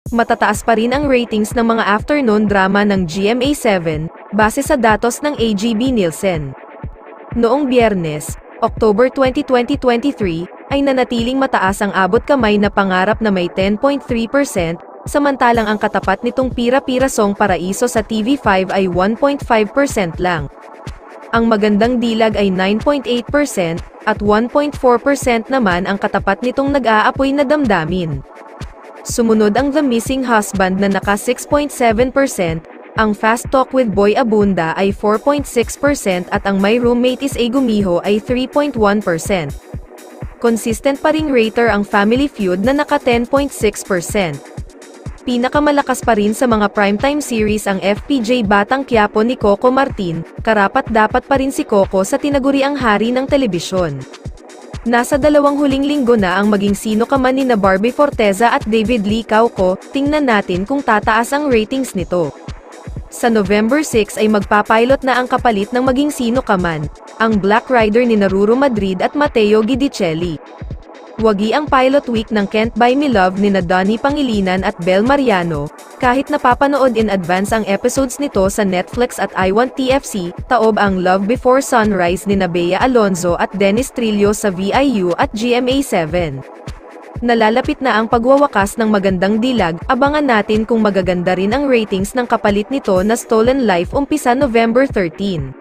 Matataas pa rin ang ratings ng mga afternoon drama ng GMA7, base sa datos ng AGB Nielsen. Noong Biyernes, October 20, 2023, ay nanatiling mataas ang abot kamay na pangarap na may 10.3%, samantalang ang katapat nitong Pira-Pirasong Paraiso sa TV5 ay 1.5% lang. Ang Magandang Dilag ay 9.8%, at 1.4% naman ang katapat nitong Nag-aapoy na Damdamin. Sumunod ang The Missing Husband na naka 6.7%, ang Fast Talk with Boy Abunda ay 4.6% at ang My Roommate is a Gumiho ay 3.1%. Consistent pa ring rater ang Family Feud na naka 10.6%. Pinakamalakas pa rin sa mga primetime series ang FPJ Batang Quiapo ni Coco Martin, karapat-dapat pa rin si Coco sa tinaguriang hari ng telebisyon. Nasa 2 huling linggo na ang Maging Sino Ka Man nina Barbie Forteza at David Lee Cauco, tingnan natin kung tataas ang ratings nito. Sa November 6 ay magpapilot na ang kapalit ng Maging Sino Ka Man, ang Black Rider ni Ruru Madrid at Mateo Guidicelli. Wagi ang pilot week ng Can't Buy Me Love nina Donnie Pangilinan at Bel Mariano, kahit napapanood in advance ang episodes nito sa Netflix at I Want TFC, taob ang Love Before Sunrise nina Bea Alonzo at Dennis Trillo sa VIU at GMA7. Nalalapit na ang pagwawakas ng Magandang Dilag, abangan natin kung magaganda rin ang ratings ng kapalit nito na Stolen Life umpisa November 13.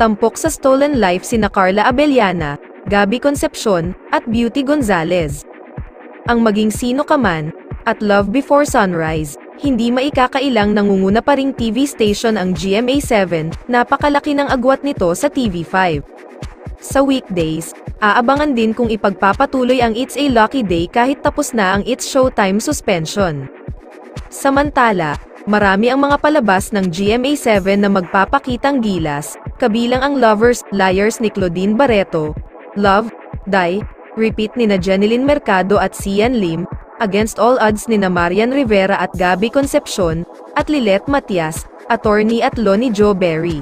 Tampok sa Stolen Life sina Carla Abellana, Gabby Concepcion, at Beauty Gonzalez. Ang Maging Sino Ka Man, at Love Before Sunrise, hindi maikakailang nangunguna pa ring TV station ang GMA7, napakalaki ng agwat nito sa TV5. Sa weekdays, aabangan din kung ipagpapatuloy ang It's a Lucky Day kahit tapos na ang It's Showtime suspension. Samantala, marami ang mga palabas ng GMA7 na magpapakitang gilas, kabilang ang Lovers, Liars ni Claudine Barreto, Love, Die, Repeat nina Jeneline Mercado at Sian Lim, Against All Odds nina Marian Rivera at Gabby Concepcion, at Lilet Matias, Attorney at Law ni Joe Berry.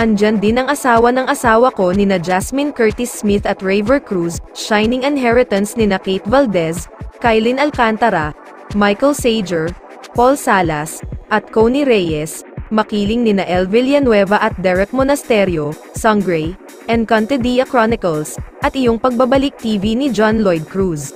Andyan din ang Asawa ng Asawa Ko nina Jasmine Curtis Smith at Raver Cruz, Shining Inheritance nina Kate Valdez, Kylin Alcantara, Michael Sager, Paul Salas, at Connie Reyes, Makiling nina El Villanueva at Derek Monasterio, Sangre, Encantadia Chronicles, at Iyong Pagbabalik TV ni John Lloyd Cruz.